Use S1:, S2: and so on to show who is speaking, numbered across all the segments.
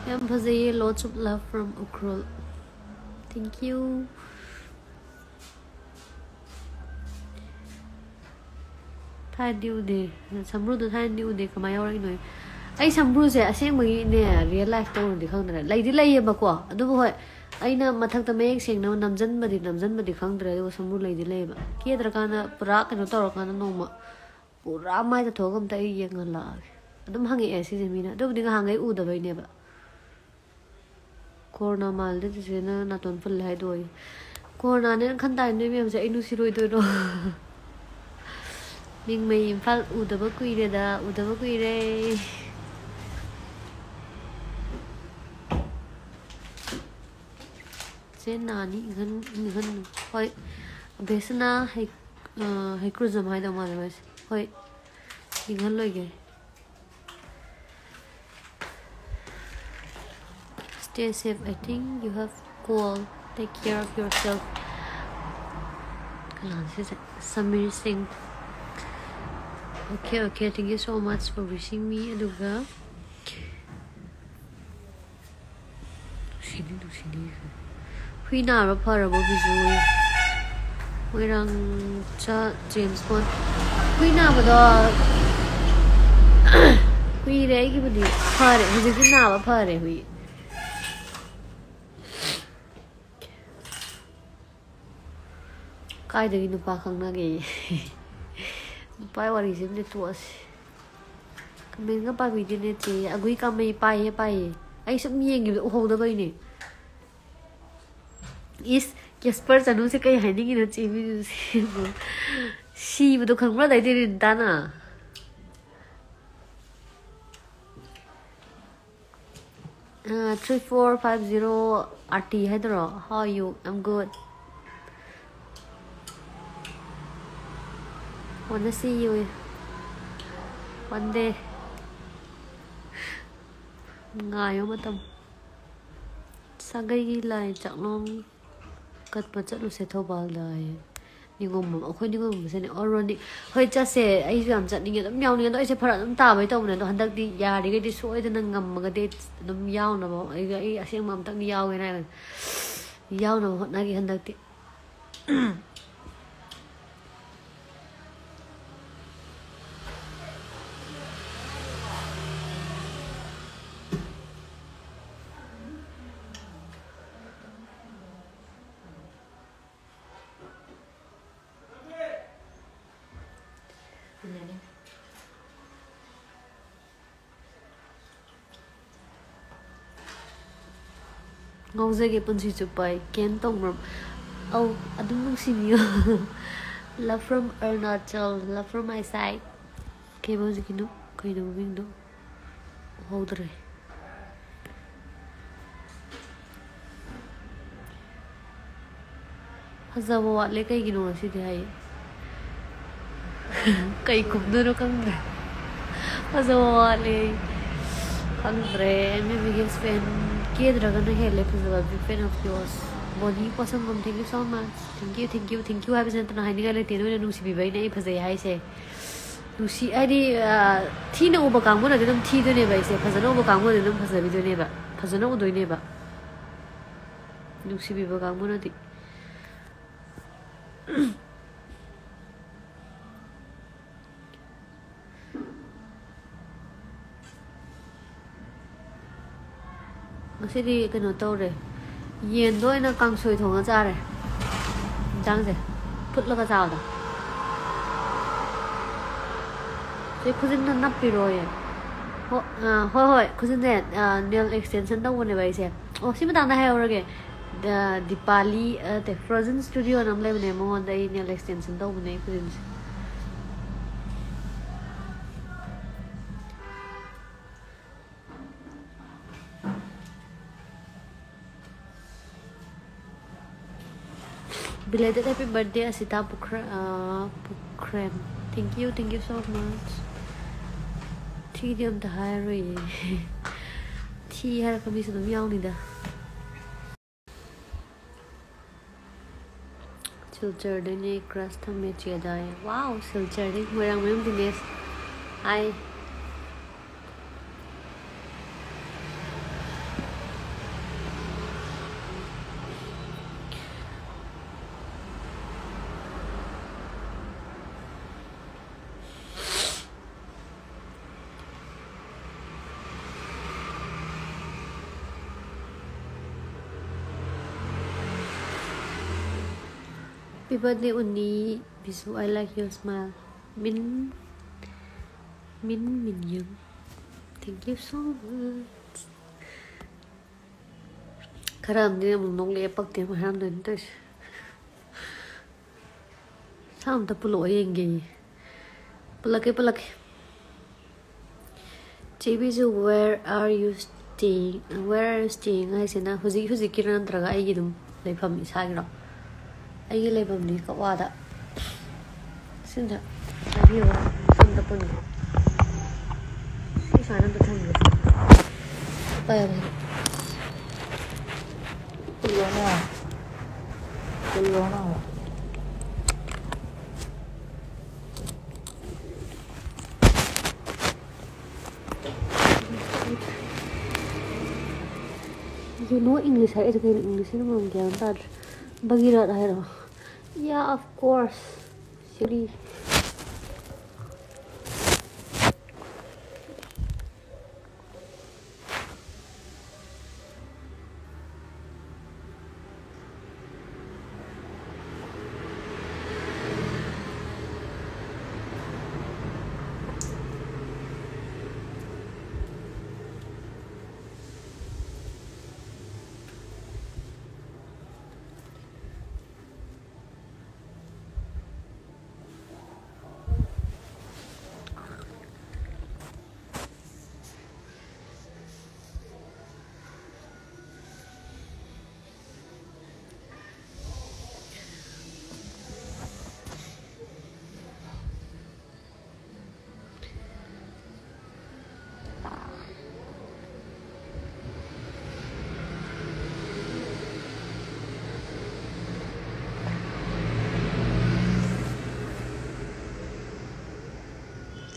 S1: Yam fazay, lots of love from Ukrul. Thank you. Thai new day. Sambru the Thai new day. Come on, you. I sambru say, I say we real life don't the country. Lady lay a bakwa. I don't know. I know Matak the make saying no Namjan, but the Namjan, but the country was some lady labor. Kiedrakana, Prak and Torokana Noma. Rama the Togum Tay young and large. I don't hang it as is a minute. Don't hang it would have never. Corona mal, this is not on full head way. Corona and can't I name say Inusiro do. Being me in fact, would have a query that would have a query. Nani even quite Besana, he cruise them high the mother's quite even like stay safe. I think you have cool. Take care of yourself. Samir Singh. Okay, thank you so much for wishing me a duga. Huy nào parable Biju Huy đang cha James Bond Huy nào mà đó Huy đấy cái gì pare Huy cái nào mà pare Huy cái đấy nó pa khăng na cái pai wari sim le tuas mình cái pa video này thì agui cam mấy pai ai sắp nghiêng cái hồ đó bây nè is Jasper chanu se kai haini gi chi bi si bu do khang ra dai din ta na 3450 RT hai dro. How are you? I'm good. Wanna see you one day. Ngai ma tam sagai gi lai chak long kat pa chalu se thobal dai Ningombam akhoi Ningombam se ne already hoi cha se ai jam chat ninge dam yaw ni do ai se phara dam ta bai taw ne do handak di ya ri ge di soi de nang ngam ga de dam yaw na ba ai ga ai aseng mam tak ni yaw ge na yaw na hot na gi handak ti Ngawzage punsi chupai ken tongrom oh adum nung siniyo love from Arunachal, love from my side ke bozi kinu kai do window hodre hazawa wale kai ginu si dai kai kumdo no kang hazawa wale kangre I'm a biggest fan. Dragon Hele is a big fan of yours. Body person, thank you so much. Thank you. I was at Haniga Latino and Lucy by name as I say. Lucy, I did Tina Obacamo, I didn't tea the neighbor. I say, Pasano Bacamo, and don't pass a video neighbor. Pasano do neighbor. Lucy Bacamo. Sẽ đi cái nồi tô rồi Yên thôi nó căng sôi thùng nó ra rồi Đang rồi Phút là cái rào đó Thế cô xin nó nắp đi rồi Hồi cô xin này nail extension đâu này vậy xem xin mà đang đây heo rồi kìa Dipali The Frozen Studio nằm lên này mà đây nail extension đâu này cô xin Belated happy birthday Asita Pukrem. Thank you so much. Tea diam ta hai rồi. Tea hai kami sa dum yaw ni da. Silcher de ne crush tham me chia dai. Wow, silcher de merang mem dines. Hi. Happy birthday, Uni. Bisu, I like your smile. Min Young. Thank you so much. Karam din mo nong lepak din maham din to. Sam ta pulo yengi. Palaki. Bisu, where are you staying? Where are you staying? I say na huzi kiran traga ai gidum leifam isa gira. Ai leifam ni ka wada. Sinda. Ai wa sam ta pun. Si sana ta thang. Apa ya? Kulona. You know English, I educate English in mom gyan tad bagira hai. Yeah, of course. Silly.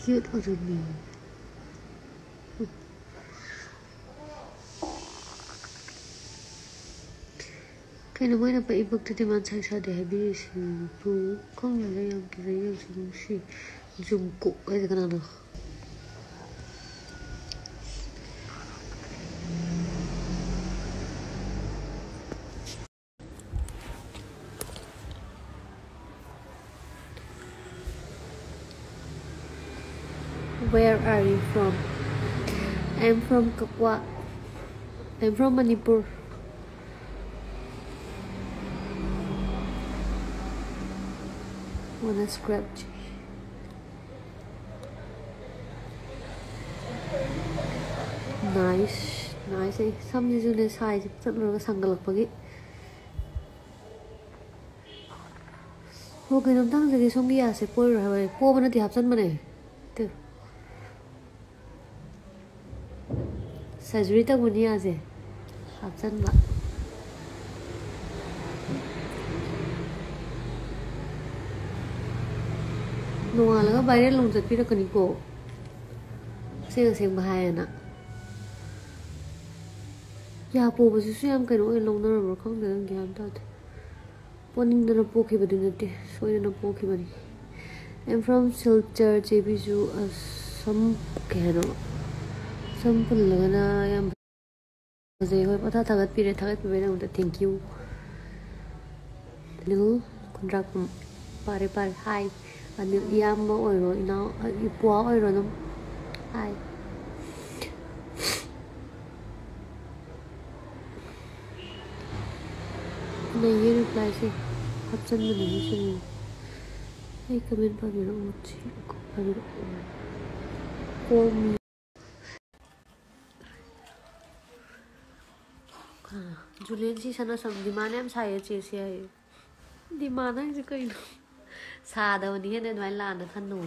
S1: Cute already. Kaya naman na paibag to timan sa de habi si pu kong yung kaya si Jungkook ay ka na. Where are you from? I'm from Kakwa. I'm from Manipur. Wanna scratch? Nice. Some is in the size. Something like a sangal pagi. Okay, I'm done with this. Only as a poor, poor one at the absent money. Sajrita Munia se absent ba. Nua laga bayar long jat pira kani ko. Seng bahaya na. Ya po ba su yam kano long na ro khang de gyam ta. Poning na po ki badi nate. Soi na po ki bani. I'm from Silchar Biju some kano. Some pulagana yam they hope that target period thank you. Little contract pare hi and yam oil now you pour oil on them. Hi. May reply say option money. I come in for me. Julian si sana sam di mana am saya chesi ai di mana je kai sa da ni hen mai la na khan no